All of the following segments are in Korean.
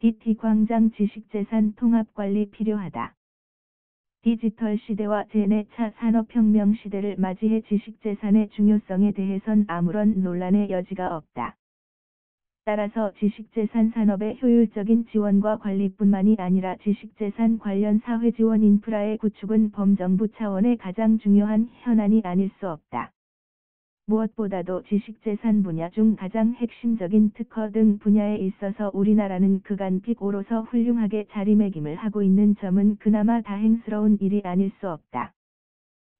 DT 광장 지식재산 통합관리 필요하다. 디지털 시대와 제4차 산업혁명 시대를 맞이해 지식재산의 중요성에 대해선 아무런 논란의 여지가 없다. 따라서 지식재산 산업의 효율적인 지원과 관리뿐만이 아니라 지식재산 관련 사회지원 인프라의 구축은 범정부 차원의 가장 중요한 현안이 아닐 수 없다. 무엇보다도 지식재산 분야 중 가장 핵심적인 특허 등 분야에 있어서 우리나라는 그간 빅5로서 훌륭하게 자리매김을 하고 있는 점은 그나마 다행스러운 일이 아닐 수 없다.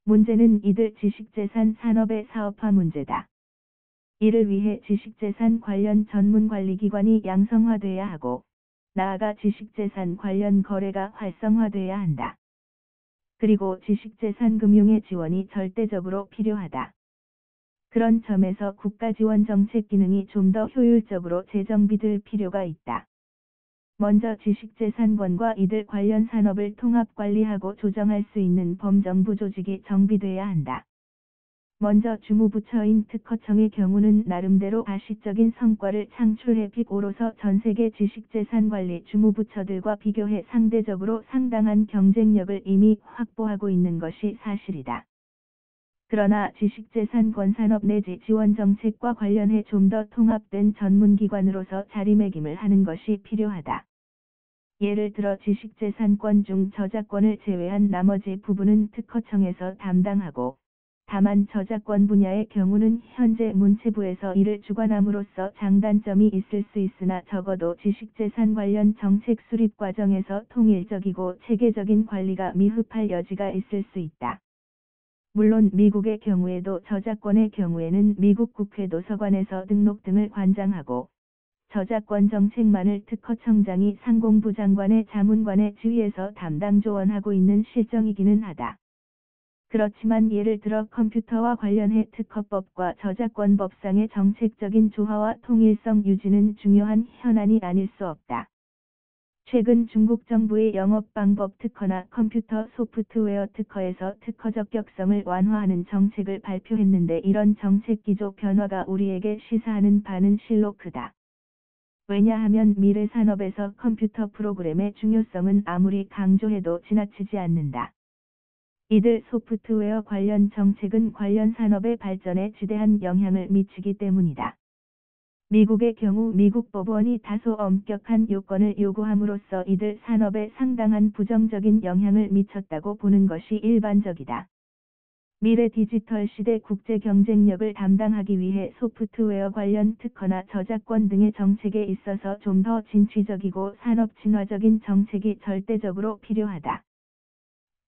문제는 이들 지식재산 산업의 사업화 문제다. 이를 위해 지식재산 관련 전문관리기관이 양성화돼야 하고, 나아가 지식재산 관련 거래가 활성화돼야 한다. 그리고 지식재산 금융의 지원이 절대적으로 필요하다. 그런 점에서 국가지원 정책 기능이 좀 더 효율적으로 재정비될 필요가 있다. 먼저 지식재산권과 이들 관련 산업을 통합관리하고 조정할 수 있는 범정부 조직이 정비돼야 한다. 먼저 주무부처인 특허청의 경우는 나름대로 가시적인 성과를 창출해 빅5로서 전세계 지식재산관리 주무부처들과 비교해 상대적으로 상당한 경쟁력을 이미 확보하고 있는 것이 사실이다. 그러나 지식재산권 산업 내지 지원 정책과 관련해 좀 더 통합된 전문기관으로서 자리매김을 하는 것이 필요하다. 예를 들어 지식재산권 중 저작권을 제외한 나머지 부분은 특허청에서 담당하고, 다만 저작권 분야의 경우는 현재 문체부에서 이를 주관함으로써 장단점이 있을 수 있으나 적어도 지식재산 관련 정책 수립 과정에서 통일적이고 체계적인 관리가 미흡할 여지가 있을 수 있다. 물론 미국의 경우에도 저작권의 경우에는 미국 국회 도서관에서 등록 등을 관장하고, 저작권 정책만을 특허청장이 상공부 장관의 자문관의 지위에서 담당 조언하고 있는 실정이기는 하다. 그렇지만 예를 들어 컴퓨터와 관련해 특허법과 저작권법상의 정책적인 조화와 통일성 유지는 중요한 현안이 아닐 수 없다. 최근 중국 정부의 영업방법 특허나 컴퓨터 소프트웨어 특허에서 특허 적격성을 완화하는 정책을 발표했는데 이런 정책 기조 변화가 우리에게 시사하는 바는 실로 크다. 왜냐하면 미래 산업에서 컴퓨터 프로그램의 중요성은 아무리 강조해도 지나치지 않는다. 이들 소프트웨어 관련 정책은 관련 산업의 발전에 지대한 영향을 미치기 때문이다. 미국의 경우 미국 법원이 다소 엄격한 요건을 요구함으로써 이들 산업에 상당한 부정적인 영향을 미쳤다고 보는 것이 일반적이다. 미래 디지털 시대 국제 경쟁력을 담당하기 위해 소프트웨어 관련 특허나 저작권 등의 정책에 있어서 좀 더 진취적이고 산업 친화적인 정책이 절대적으로 필요하다.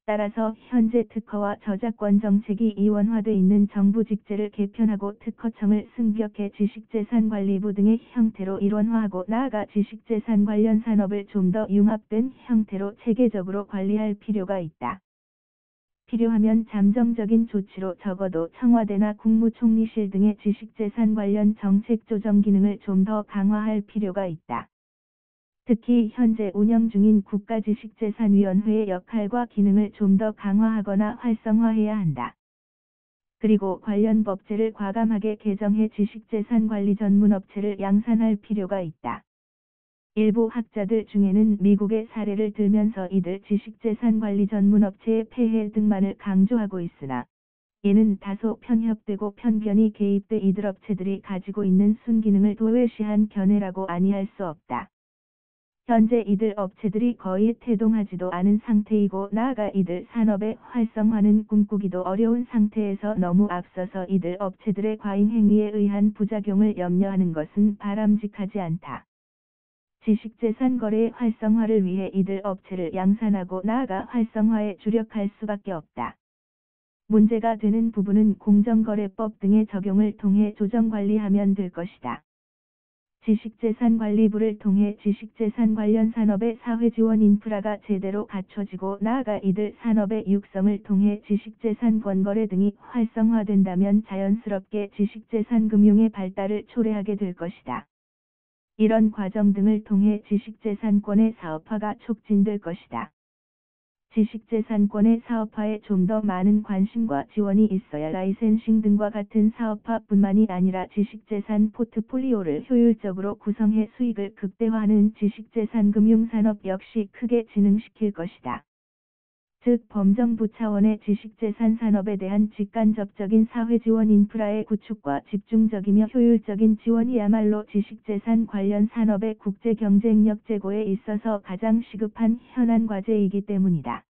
따라서 현재 특허와 저작권 정책이 이원화돼 있는 정부 직제를 개편하고 특허청을 승격해 지식재산관리부 등의 형태로 일원화하고 나아가 지식재산 관련 산업을 좀 더 융합된 형태로 체계적으로 관리할 필요가 있다. 필요하면 잠정적인 조치로 적어도 청와대나 국무총리실 등의 지식재산 관련 정책 조정 기능을 좀 더 강화할 필요가 있다. 특히 현재 운영 중인 국가지식재산위원회의 역할과 기능을 좀 더 강화하거나 활성화해야 한다. 그리고 관련 법제를 과감하게 개정해 지식재산관리 전문업체를 양산할 필요가 있다. 일부 학자들 중에는 미국의 사례를 들면서 이들 지식재산관리 전문업체의 폐해 등만을 강조하고 있으나, 이는 다소 편협되고 편견이 개입돼 이들 업체들이 가지고 있는 순기능을 도외시한 견해라고 아니할 수 없다. 현재 이들 업체들이 거의 태동하지도 않은 상태이고 나아가 이들 산업의 활성화는 꿈꾸기도 어려운 상태에서 너무 앞서서 이들 업체들의 과잉 행위에 의한 부작용을 염려하는 것은 바람직하지 않다. 지식재산 거래의 활성화를 위해 이들 업체를 양산하고 나아가 활성화에 주력할 수밖에 없다. 문제가 되는 부분은 공정거래법 등의 적용을 통해 조정관리하면 될 것이다. 지식재산관리부를 통해 지식재산 관련 산업의 사회지원 인프라가 제대로 갖춰지고 나아가 이들 산업의 육성을 통해 지식재산 권거래 등이 활성화된다면 자연스럽게 지식재산 금융의 발달을 초래하게 될 것이다. 이런 과정 등을 통해 지식재산권의 사업화가 촉진될 것이다. 지식재산권의 사업화에 좀 더 많은 관심과 지원이 있어야 라이센싱 등과 같은 사업화뿐만이 아니라 지식재산 포트폴리오를 효율적으로 구성해 수익을 극대화하는 지식재산 금융산업 역시 크게 진흥시킬 것이다. 즉 범정부 차원의 지식재산 산업에 대한 직간접적인 사회지원 인프라의 구축과 집중적이며 효율적인 지원이야말로 지식재산 관련 산업의 국제 경쟁력 제고에 있어서 가장 시급한 현안 과제이기 때문이다.